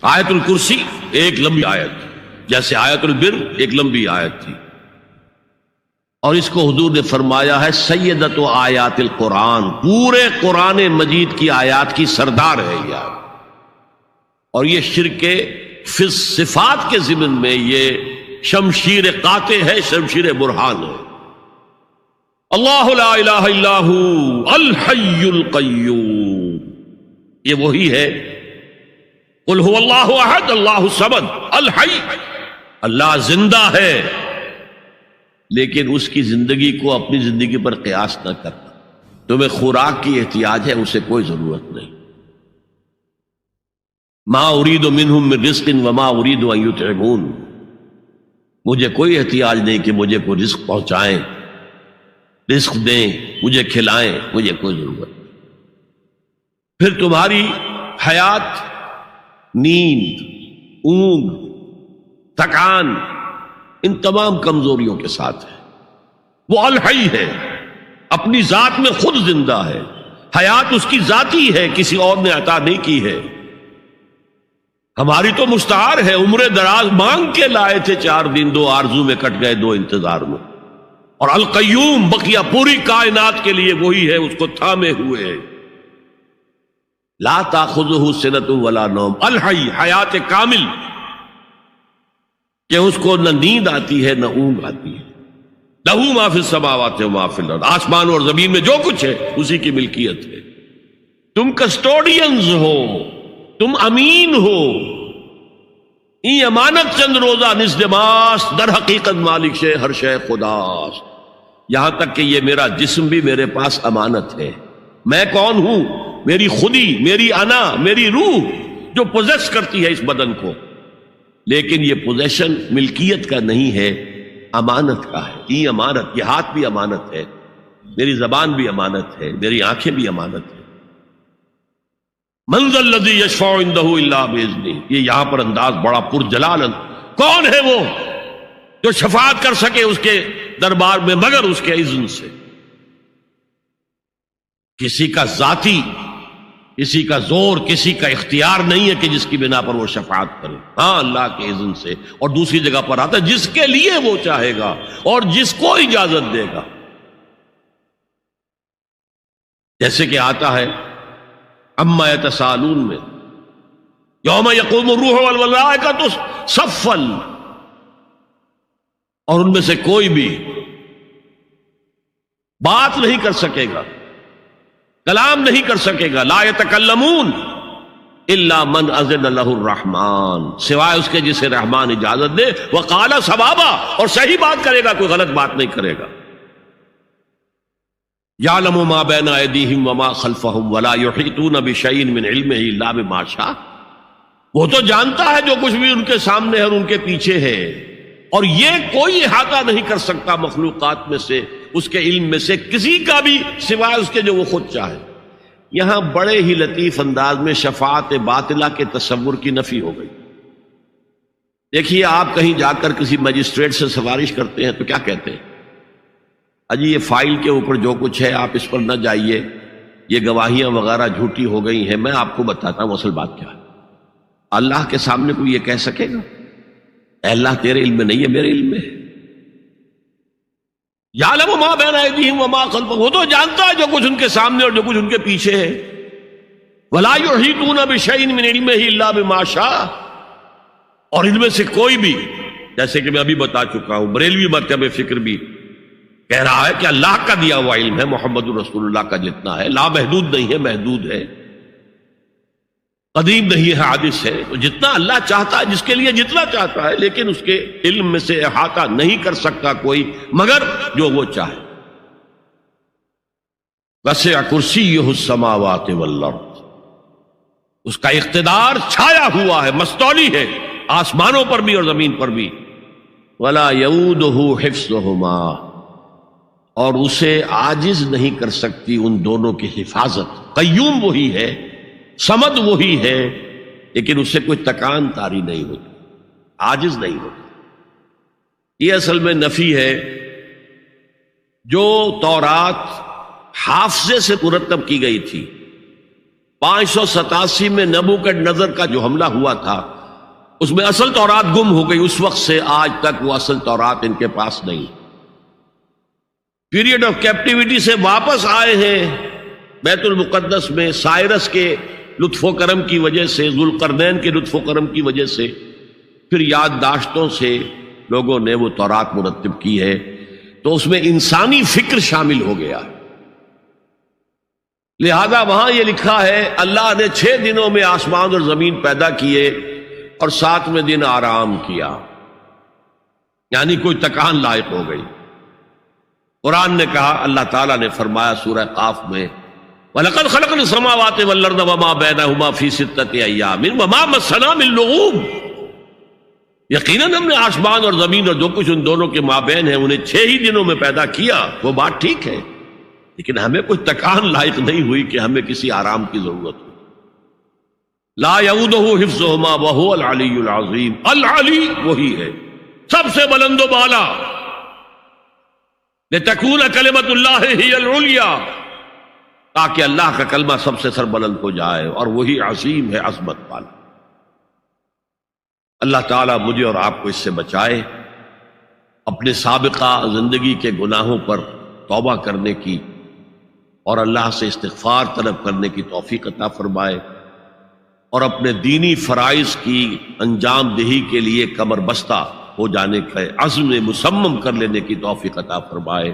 آیت الکرسی ایک لمبی آیت، جیسے آیت البر ایک لمبی آیت تھی، اور اس کو حضور نے فرمایا ہے سیدۃ آیات القرآن، پورے قرآن مجید کی آیات کی سردار ہے یہ آیت۔ اور یہ شرک فی صفات کے ضمن میں یہ شمشیر قاطع ہے، شمشیر برہان ہے۔ اللہ لا الہ الا ہو الحی القیوم، یہ وہی ہے قل هو اللہ احد اللہ الصمد الحی، اللہ زندہ ہے، لیکن اس کی زندگی کو اپنی زندگی پر قیاس نہ کرنا۔ تمہیں خوراک کی احتیاج ہے، اسے کوئی ضرورت نہیں۔ ما اريد منهم من رزق وما اريد ان يطعمون، مجھے کوئی احتیاج نہیں کہ مجھے کوئی رزق پہنچائیں، رزق دیں، مجھے کھلائیں، مجھے کوئی ضرورت نہیں۔ پھر تمہاری حیات نیند، اونگ، تھکان، ان تمام کمزوریوں کے ساتھ ہے۔ وہ الحی ہے، اپنی ذات میں خود زندہ ہے، حیات اس کی ذاتی ہے، کسی اور نے عطا نہیں کی ہے۔ ہماری تو مستعار ہے، عمر دراز مانگ کے لائے تھے، 4 دن 2 آرزو میں کٹ گئے، 2 انتظار میں۔ اور القیوم بقیہ پوری کائنات کے لیے وہی ہے، اس کو تھامے ہوئے ہے۔ لا تاخذہ سنۃ ولا نوم، الحی، حیات کامل، کہ اس کو نہ نیند آتی ہے نہ اونگ آتی ہے۔ لہ ما فی السماوات و ما فی الارض، آسمان اور زمین میں جو کچھ ہے اسی کی ملکیت ہے۔ تم کسٹوڈینز ہو، تم امین ہو، ای امانت چند روزہ نزد ماست، در حقیقت مالک شے ہر شے خداست۔ یہاں تک کہ یہ میرا جسم بھی میرے پاس امانت ہے۔ میں کون ہوں؟ میری خودی، میری انا، میری روح جو پوزیس کرتی ہے اس بدن کو، لیکن یہ پوزیشن ملکیت کا نہیں ہے، امانت کا ہے۔ ای امانت، یہ ہاتھ بھی امانت ہے، میری زبان بھی امانت ہے، میری آنکھیں بھی امانت ہے۔ من ذا الذی یشفع عندہ الا باذنہ، یہ یہاں پر انداز بڑا پرجلال، کون ہے وہ جو شفاعت کر سکے اس کے دربار میں مگر اس کے اذن سے۔ کسی کا ذاتی، کسی کا زور، کسی کا اختیار نہیں ہے کہ جس کی بنا پر وہ شفاعت کرے، ہاں اللہ کے اذن سے۔ اور دوسری جگہ پر آتا ہے جس کے لیے وہ چاہے گا اور جس کو اجازت دے گا، جیسے کہ آتا ہے اما یتساءلون میں، یوم یقوم الروح والملائکۃ صفا، اور ان میں سے کوئی بھی بات نہیں کر سکے گا، کلام نہیں کر سکے گا، لا یتکلمون الا من اذن لہ الرحمن، سوائے اس کے جسے رحمان اجازت دے، وقال صوابا، اور صحیح بات کرے گا، کوئی غلط بات نہیں کرے گا۔ یعلم ما بین ایدیہم وما خلفہم ولا یحیطون بشیء من علمہ الا بما شاء، وہ تو جانتا ہے جو کچھ بھی ان کے سامنے ہے اور ان کے پیچھے ہے، اور یہ کوئی احاطہ نہیں کر سکتا مخلوقات میں سے، اس کے علم میں سے کسی کا بھی، سوائے اس کے جو وہ خود چاہے۔ یہاں بڑے ہی لطیف انداز میں شفاعت باطلہ کے تصور کی نفی ہو گئی۔ دیکھیے، آپ کہیں جا کر کسی مجسٹریٹ سے سفارش کرتے ہیں تو کیا کہتے ہیں؟ اجی یہ فائل کے اوپر جو کچھ ہے آپ اس پر نہ جائیے، یہ گواہیاں وغیرہ جھوٹی ہو گئی ہیں، میں آپ کو بتاتا ہوں اصل بات کیا ہے۔ اللہ کے سامنے کوئی یہ کہہ سکے گا اے اللہ تیرے علم میں نہیں ہے، میرے علم میں ہے؟ یعلم ما بین ایدیہم وما خلفہم، وہ تو جانتا ہے جو کچھ ان کے سامنے اور جو کچھ ان کے پیچھے ہے۔ ولا یحیطون بشیء من علمہ الا بما شاء، اور ان میں سے کوئی بھی، جیسے کہ میں ابھی بتا چکا ہوں، بریلوی مکتب فکر بھی کہہ رہا ہے کہ اللہ کا دیا ہوا علم ہے، محمد رسول اللہ کا جتنا ہے، لا محدود نہیں ہے، محدود ہے، قدیم نہیں ہے، حادث ہے، تو جتنا اللہ چاہتا ہے، جس کے لیے جتنا چاہتا ہے، لیکن اس کے علم میں سے احاطہ نہیں کر سکتا کوئی مگر جو وہ چاہے۔ وسع کرسیہ السماوات والارض، اس کا اقتدار چھایا ہوا ہے، مستولی ہے، آسمانوں پر بھی اور زمین پر بھی۔ ولا یؤودہ حفظہما، اور اسے عاجز نہیں کر سکتی ان دونوں کی حفاظت۔ قیوم وہی ہے، صمد وہی ہے، لیکن اس سے کوئی تکان تاری نہیں ہوتی، عاجز نہیں ہوتی۔ یہ اصل میں نفی ہے جو تورات حافظے سے مرتب کی گئی تھی، 587 میں نبوکڈنضر کا جو حملہ ہوا تھا اس میں اصل تورات گم ہو گئی. اس وقت سے آج تک وہ اصل تورات ان کے پاس نہیں. پیریڈ آف کیپٹیوٹی سے واپس آئے ہیں بیت المقدس میں سائرس کے لطف و کرم کی وجہ سے، ذوالقرنین کے لطف و کرم کی وجہ سے. پھر یادداشتوں سے لوگوں نے وہ تورات مرتب کی ہے، تو اس میں انسانی فکر شامل ہو گیا. لہذا وہاں یہ لکھا ہے اللہ نے 6 دنوں میں آسمان اور زمین پیدا کیے اور 7ویں دن آرام کیا، یعنی کوئی تکان لائق ہو گئی. قرآن نے کہا، اللہ تعالیٰ نے فرمایا سورہ قاف میں، وَلَقَدْ خَلَقْنَا السَّمَاوَاتِ وَالْأَرْضَ وَمَا بَيْنَهُمَا فِي 6 أَيَّامٍ وَمَا مَسَّنَا مِن لُغُوبٍ. یقیناً ہم نے آسمان اور زمین اور جو کچھ ان دونوں کے مابین ہے انہیں 6 ہی دنوں میں پیدا کیا. وہ بات ٹھیک ہے، لیکن ہمیں کوئی تکان لائق نہیں ہوئی کہ ہمیں کسی آرام کی ضرورت ہو. لا یعودہ حفظہما وہو العلی العظیم. العلی وہی ہے سب سے بلند و بالا. لتکون کلمۃ اللہ ہی العلیٰ، تاکہ اللہ کا کلمہ سب سے سربلند ہو جائے، اور وہی عظیم ہے، عظمت والا. اللہ تعالیٰ مجھے اور آپ کو اس سے بچائے، اپنے سابقہ زندگی کے گناہوں پر توبہ کرنے کی اور اللہ سے استغفار طلب کرنے کی توفیق عطا فرمائے، اور اپنے دینی فرائض کی انجام دہی کے لیے کمر بستہ ہو جانے کا عزم مصمم کر لینے کی توفیق عطا فرمائے.